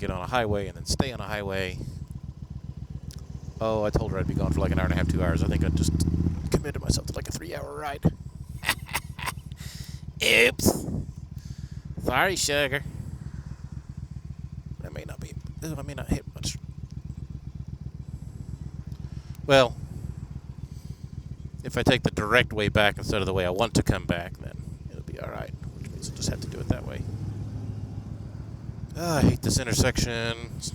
get on a highway and then stay on a highway. Oh, I told her I'd be gone for like an hour and a half, 2 hours. I think I just committed myself to like a 3-hour ride. Oops. Sorry, sugar. I may not hit much. Well, if I take the direct way back instead of the way I want to come back, then it'll be alright. Which means I'll just have to do it that way. Oh, I hate this intersection. It's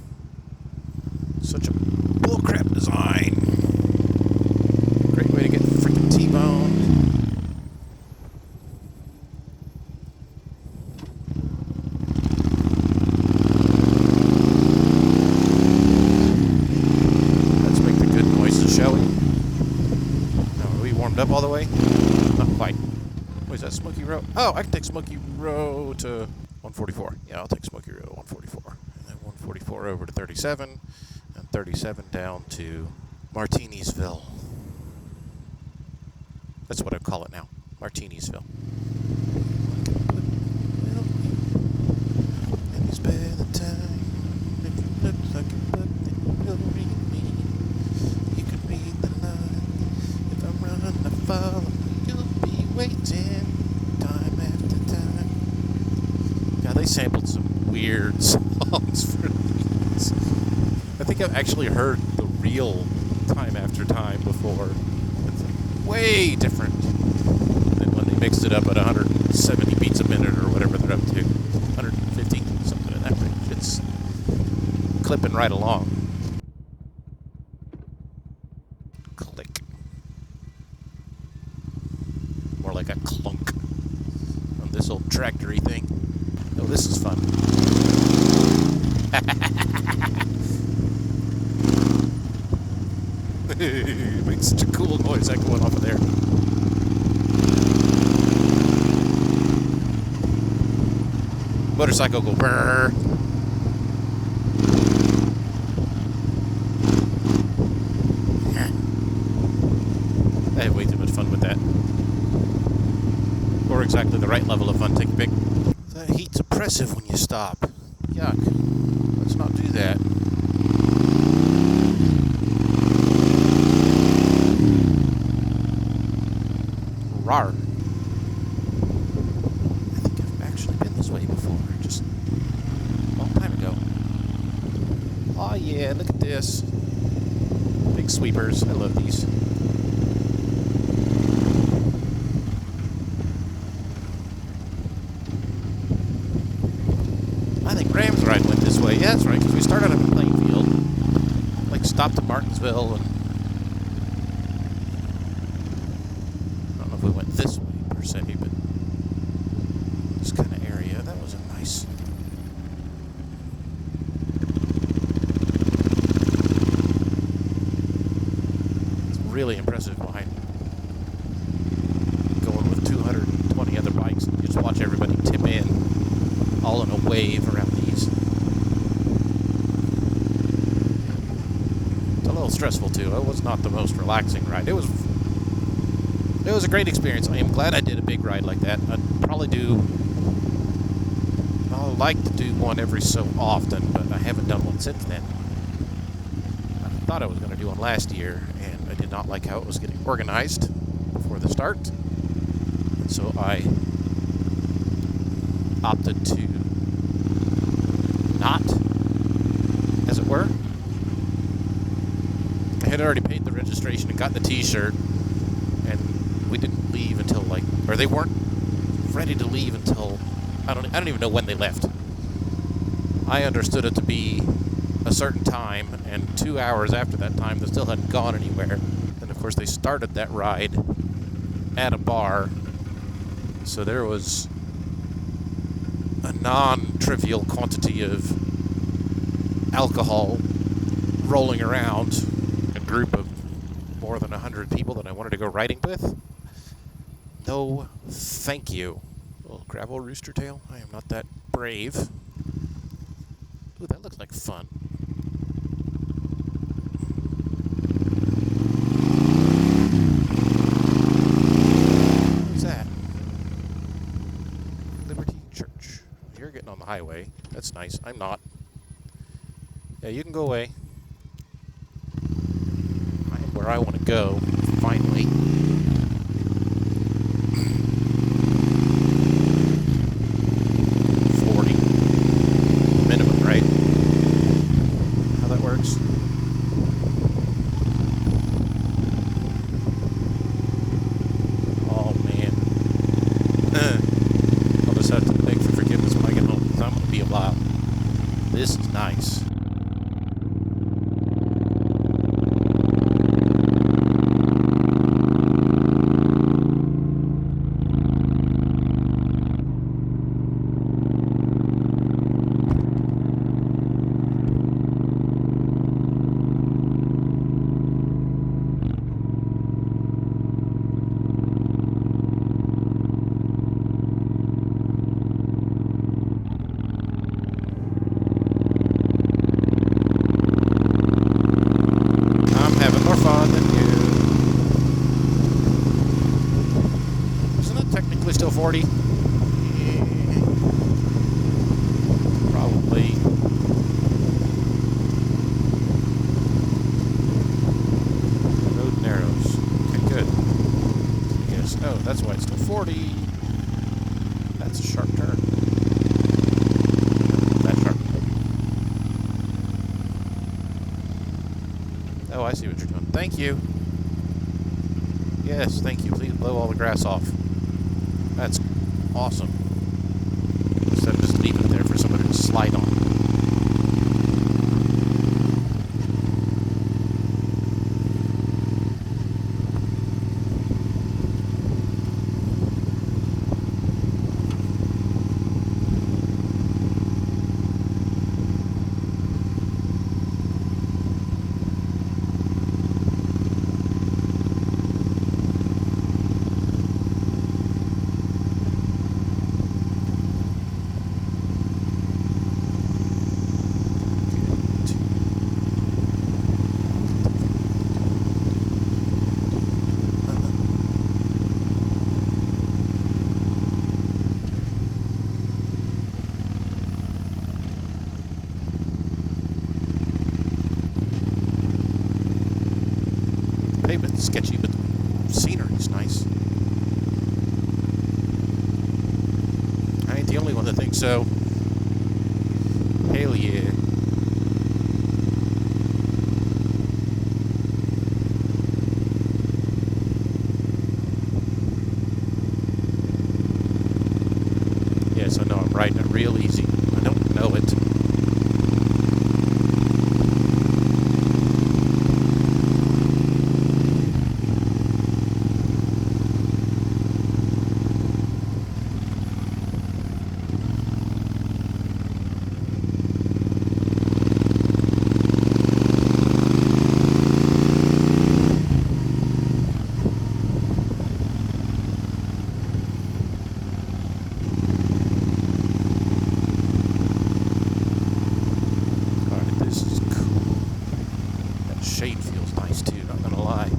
such a bullcrap design. Great way to get freaking T-boned. Let's make the good noises, shall we? Now, are we warmed up all the way? Not quite. What is that, Smoky Row? Oh, I can take Smoky Row to 144. Yeah, I'll take Smoky Row to 144. And then 144 over to 37. And 37 down to Martinisville. That's what I call it now. Martinisville. And you spend the time if you look like a book, then you'll read me. You can read the line. If I'm running, I follow. You'll be waiting time after time. Yeah, they sampled some weird songs for these. I think I've actually heard the real Time After Time before. It's like way different than when they mixed it up at 170 beats a minute or whatever they're up to. 150, something in that range. It's clipping right along. Click. More like a clunk on this old tractory thing. Oh, this is fun. It makes such a cool noise that going off of there. Motorcycle go brrr. I had way too much fun with that. Or exactly the right level of fun. Take a pick. The heat's oppressive when you stop. Yuck. Let's not do that. Rawr. I think I've actually been this way before, just a long time ago. Oh yeah, look at this. Big sweepers, I love these. I think Graham's ride went this way. Yeah, that's right, because we started on Plainfield, like stopped at Martinsville, and we went this way per se, but this kind of area, that was a nice. It's really impressive behind going with 220 other bikes and you just watch everybody tip in all in a wave around these. It's a little stressful too. It was not the most relaxing ride. It was a great experience. I am glad I did a big ride like that. I'd probably I'll like to do one every so often, but I haven't done one since then. I thought I was going to do one last year, and I did not like how it was getting organized before the start. And so I opted to not, as it were. I had already paid the registration and got the t-shirt, and we didn't leave until or they weren't ready to leave until I don't even know when they left. I understood it to be a certain time, and 2 hours after that time, they still hadn't gone anywhere. And of course, they started that ride at a bar, so there was a non-trivial quantity of alcohol rolling around. A group of more than 100 people that I wanted to go riding with. No, thank you. Little gravel rooster tail. I am not that brave. Ooh, that looks like fun. What's that? Liberty Church. You're getting on the highway. That's nice. I'm not. Yeah, you can go away. I am where I want to go, finally. Minimum, right? How that works? Oh man. I'll just have to beg for forgiveness when I get home, because I'm going to be a while. This is nice. Still 40? Yeah, probably. Road narrows. Okay, good. Yes. Oh, that's why it's still 40. That's a sharp turn. That sharp. Oh, I see what you're doing. Thank you. Yes, thank you. Please blow all the grass off. That's awesome. Instead of just leaving it there for somebody to slide on. Pavement's sketchy, but the scenery's nice. I ain't the only one that thinks so. Hell yeah. Yes, I know I'm riding it real easy. I don't know it. Shade feels nice too, not gonna lie.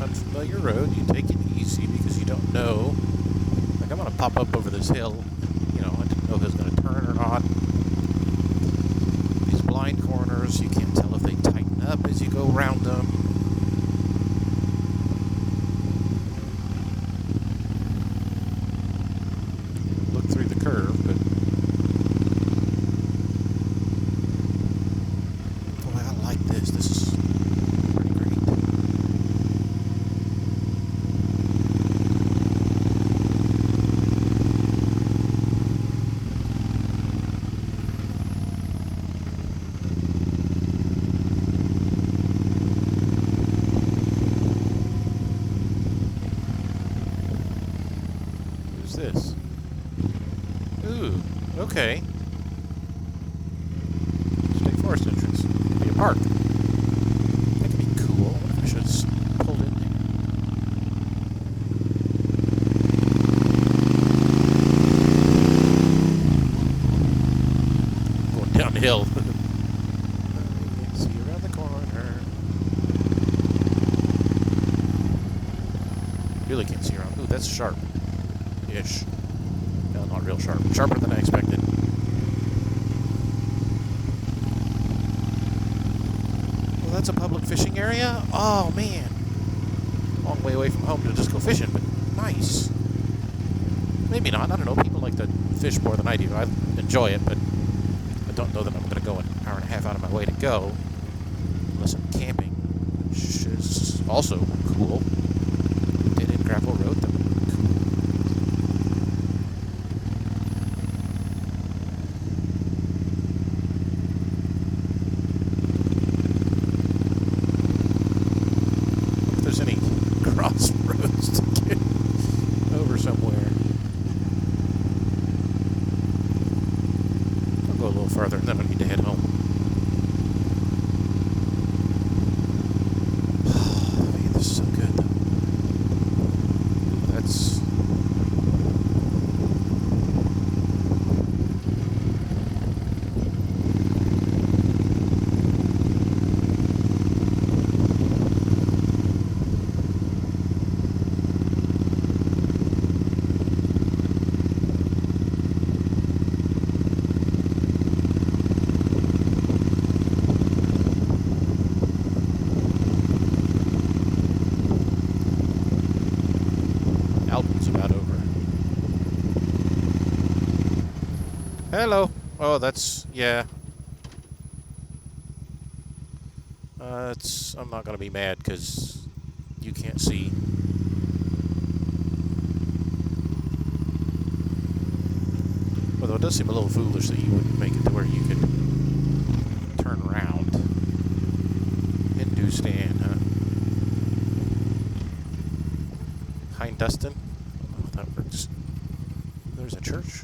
Unfamiliar road, you take it easy because you don't know. Like, I'm gonna pop up over this hill. You know, I don't know if it's gonna turn or not. These blind corners, you can't tell if they tighten up as you go around them. Look through the curve, but Okay. State Forest entrance. Could be a park. That could be cool. What if I should have pulled in there? Going down the hill. I can see you around the corner. Really can't see around. Ooh, that's sharp-ish. No, not real sharp. Sharper than I expected. Well, that's a public fishing area? Oh, man. Long way away from home to just go fishing, but nice. Maybe not. I don't know. People like to fish more than I do. I enjoy it, but I don't know that I'm going to go an hour and a half out of my way to go unless I'm camping, which is also cool. Dead-end gravel road. That would be cool. If there's any crossroads to get over somewhere. I'll go a little farther and then I need to head home. Oh, man, this is so good. That's... album's about over. Hello. Oh, that's... yeah. I'm not going to be mad because you can't see. Although it does seem a little foolish that you wouldn't make it to where you could turn around. Hindustan, huh? Hindustan? I don't know if that works. There's a church.